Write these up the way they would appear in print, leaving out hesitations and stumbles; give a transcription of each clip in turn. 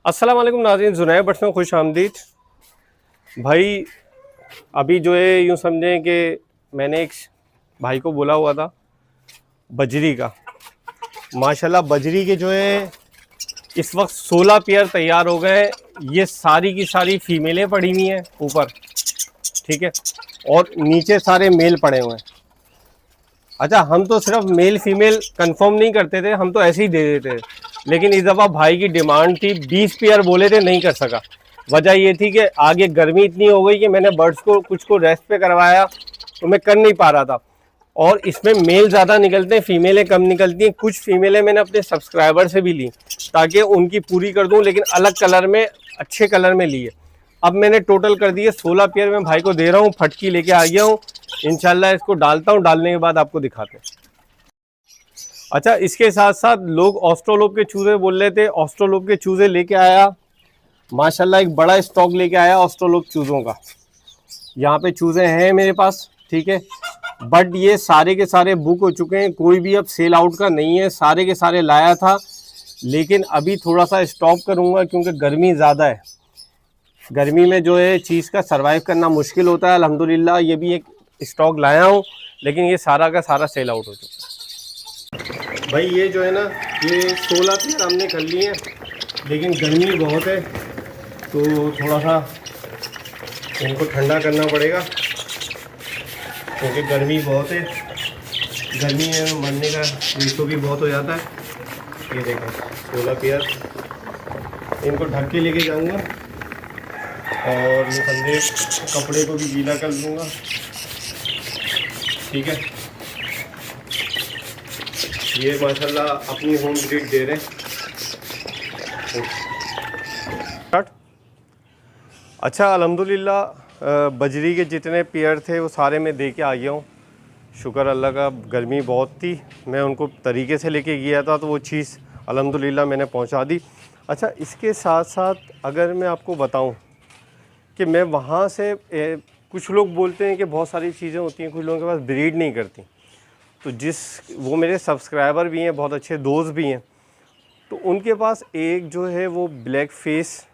अस्सलाम वालेकुम नाज़रीन, जुनैद बट्स में खुश आमदीद। भाई अभी जो है यूँ समझें कि मैंने एक भाई को बोला हुआ था बजरी का। माशाल्लाह बजरी के जो है इस वक्त 16 पेयर तैयार हो गए। ये सारी की सारी फीमेलें पड़ी हुई हैं ऊपर, ठीक है, और नीचे सारे मेल पड़े हुए हैं। अच्छा, हम तो सिर्फ मेल फीमेल कंफर्म नहीं करते थे, हम तो ऐसे ही दे देते थे। लेकिन इस दफ़ा भाई की डिमांड थी, 20 पेयर बोले थे, नहीं कर सका। वजह ये थी कि आगे गर्मी इतनी हो गई कि मैंने बर्ड्स को कुछ को रेस्ट पे करवाया तो मैं कर नहीं पा रहा था। और इसमें मेल ज़्यादा निकलते हैं, फीमेलें कम निकलती हैं। कुछ फीमेलें मैंने अपने सब्सक्राइबर से भी ली ताकि उनकी पूरी कर दूँ, लेकिन अलग कलर में, अच्छे कलर में लिए। अब मैंने टोटल कर दिए 16 पेयर में भाई को दे रहा हूँ। फटकी लेके आ गया हूँ, इंशाल्लाह इसको डालता हूँ, डालने के बाद आपको दिखाते हैं। अच्छा, इसके साथ साथ लोग ऑस्ट्रोलोप के चूजे बोल रहे थे, ऑस्ट्रोलोप के चूजे लेके आया। माशाल्लाह एक बड़ा स्टॉक लेके आया ऑस्ट्रोलोप चूज़ों का। यहाँ पे चूजे हैं मेरे पास, ठीक है, बट ये सारे के सारे बुक हो चुके हैं, कोई भी अब सेल आउट का नहीं है। सारे के सारे लाया था, लेकिन अभी थोड़ा सा स्टॉप करूँगा क्योंकि गर्मी ज़्यादा है। गर्मी में जो है चीज़ का सर्वाइव करना मुश्किल होता है। अल्हम्दुलिल्लाह ये भी एक स्टॉक लाया हूँ, लेकिन ये सारा का सारा सेल आउट हो चुका है। भाई ये जो है ना, ये 16 पेयर हमने कर लिए हैं, लेकिन गर्मी बहुत है तो थोड़ा सा इनको ठंडा करना पड़ेगा क्योंकि गर्मी बहुत है। गर्मी में मरने का रेशो भी बहुत हो जाता है। ये देखें 16 पेयर, इनको ढक के लेके जाऊँगा और ये समझे कपड़े को भी गीला कर दूँगा, ठीक है। ये माशाल्लाह अपनी होम ब्रीड दे रहे हैं। अच्छा, अल्हम्दुलिल्लाह बजरी के जितने पेयर थे वो सारे मैं दे के आ गया हूँ। शुक्र अल्लाह का, गर्मी बहुत थी, मैं उनको तरीके से लेके गया था तो वो चीज़ अल्हम्दुलिल्लाह मैंने पहुँचा दी। अच्छा, इसके साथ साथ अगर मैं आपको बताऊँ कि मैं वहाँ से कुछ लोग बोलते हैं कि बहुत सारी चीज़ें होती हैं, कुछ लोगों के पास ब्रीड नहीं करती, तो वो मेरे सब्सक्राइबर भी हैं, बहुत अच्छे दोस्त भी हैं, तो उनके पास एक जो है वो ब्लैक फेस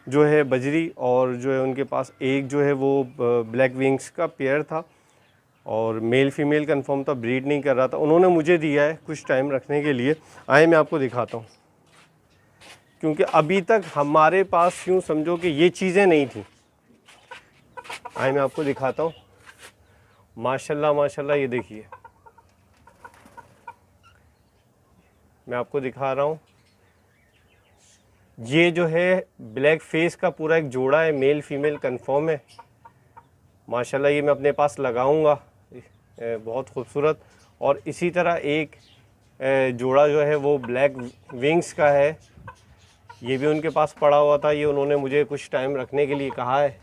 जो है बजरी, और जो है उनके पास एक जो है वो ब्लैक विंग्स का पेयर था, और मेल फीमेल कंफर्म था, ब्रीड नहीं कर रहा था। उन्होंने मुझे दिया है कुछ टाइम रखने के लिए। आए मैं आपको दिखाता हूँ, क्योंकि अभी तक हमारे पास यूँ समझो कि ये चीज़ें नहीं थी। आए मैं आपको दिखाता हूँ। माशाल्लाह माशाल्लाह, ये देखिए, मैं आपको दिखा रहा हूँ। ये जो है ब्लैक फेस का पूरा एक जोड़ा है, मेल फीमेल कंफर्म है। माशाल्लाह ये मैं अपने पास लगाऊंगा, बहुत खूबसूरत। और इसी तरह एक जोड़ा जो है वो ब्लैक विंग्स का है, ये भी उनके पास पड़ा हुआ था। ये उन्होंने मुझे कुछ टाइम रखने के लिए कहा है,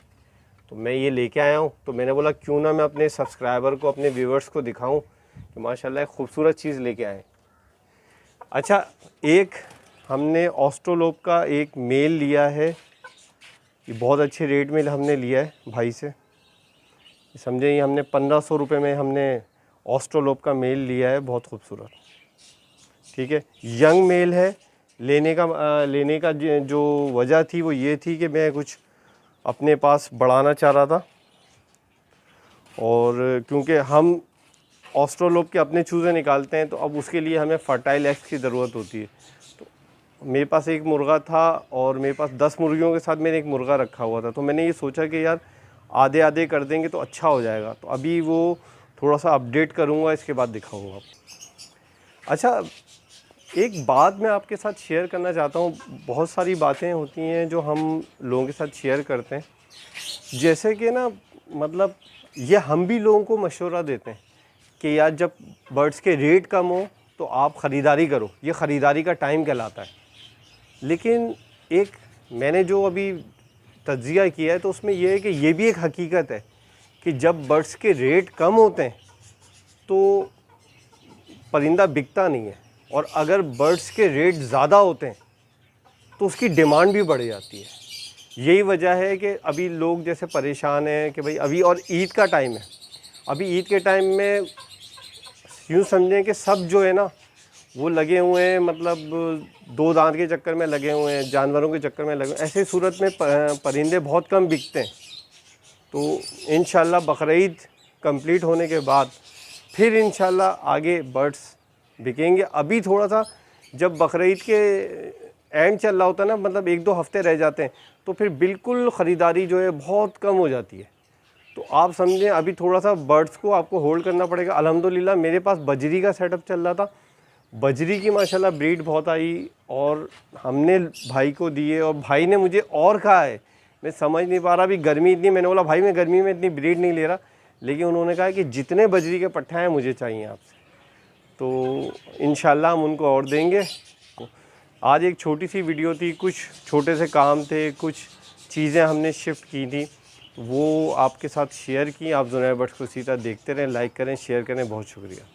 तो मैं ये लेके आया हूँ। तो मैंने बोला क्यों ना मैं अपने सब्सक्राइबर को, अपने व्यूवर्स को दिखाऊं कि माशाल्लाह एक खूबसूरत चीज़ लेके आए। अच्छा, एक हमने ऑस्ट्रोलोप का एक मेल लिया है, ये बहुत अच्छे रेट में हमने लिया है भाई से। समझे, ये हमने 1500 रुपये में हमने ऑस्ट्रोलोप का मेल लिया है, बहुत खूबसूरत, ठीक है। यंग मेल है। लेने का जो वजह थी वो ये थी कि मैं कुछ अपने पास बढ़ाना चाह रहा था, और क्योंकि हम ऑस्ट्रोलोप के अपने चूज़े निकालते हैं तो अब उसके लिए हमें फर्टाइल एग्स की ज़रूरत होती है। तो मेरे पास एक मुर्गा था और मेरे पास 10 मुर्गियों के साथ मैंने एक मुर्गा रखा हुआ था, तो मैंने ये सोचा कि यार आधे आधे कर देंगे तो अच्छा हो जाएगा। तो अभी वो थोड़ा सा अपडेट करूँगा, इसके बाद दिखाऊँगा आपको। अच्छा, एक बात मैं आपके साथ शेयर करना चाहता हूँ। बहुत सारी बातें होती हैं जो हम लोगों के साथ शेयर करते हैं, जैसे कि ना, मतलब ये हम भी लोगों को मशवरा देते हैं कि यार जब बर्ड्स के रेट कम हो तो आप ख़रीदारी करो, ये ख़रीदारी का टाइम कहलाता है। लेकिन एक मैंने जो अभी तज्ज़िया किया है तो उसमें यह है कि ये भी एक हकीकत है कि जब बर्ड्स के रेट कम होते हैं तो परिंदा बिकता नहीं है, और अगर बर्ड्स के रेट ज़्यादा होते हैं तो उसकी डिमांड भी बढ़ जाती है। यही वजह है कि अभी लोग जैसे परेशान हैं कि भाई अभी, और ईद का टाइम है, अभी ईद के टाइम में यूँ समझें कि सब जो है ना वो लगे हुए हैं, मतलब 2 दांत के चक्कर में लगे हुए हैं, जानवरों के चक्कर में लगे हुए हैं। ऐसे सूरत में परिंदे बहुत कम बिकते हैं। तो इंशाल्लाह बकरीद कंप्लीट होने के बाद फिर इंशाल्लाह आगे बर्ड्स बिकेंगे। अभी थोड़ा सा जब बकरीद के एंड चल रहा होता है ना, मतलब 1-2 हफ्ते रह जाते हैं, तो फिर बिल्कुल ख़रीदारी जो है बहुत कम हो जाती है। तो आप समझें अभी थोड़ा सा बर्ड्स को आपको होल्ड करना पड़ेगा। अल्हम्दुलिल्लाह मेरे पास बजरी का सेटअप चल रहा था, बजरी की माशाल्लाह ब्रीड बहुत आई और हमने भाई को दिए और भाई ने मुझे और कहा है। मैं समझ नहीं पा रहा, अभी गर्मी इतनी, मैंने बोला भाई मैं गर्मी में इतनी ब्रीड नहीं ले रहा, लेकिन उन्होंने कहा कि जितने बजरी के पट्ठे हैं मुझे चाहिए आपसे। तो इंशाल्लाह हम उनको और देंगे। आज एक छोटी सी वीडियो थी, कुछ छोटे से काम थे, कुछ चीज़ें हमने शिफ्ट की थी, वो आपके साथ शेयर की। आप जुनैर बर्ड्स को इसी तरह देखते रहें, लाइक करें, शेयर करें। बहुत शुक्रिया।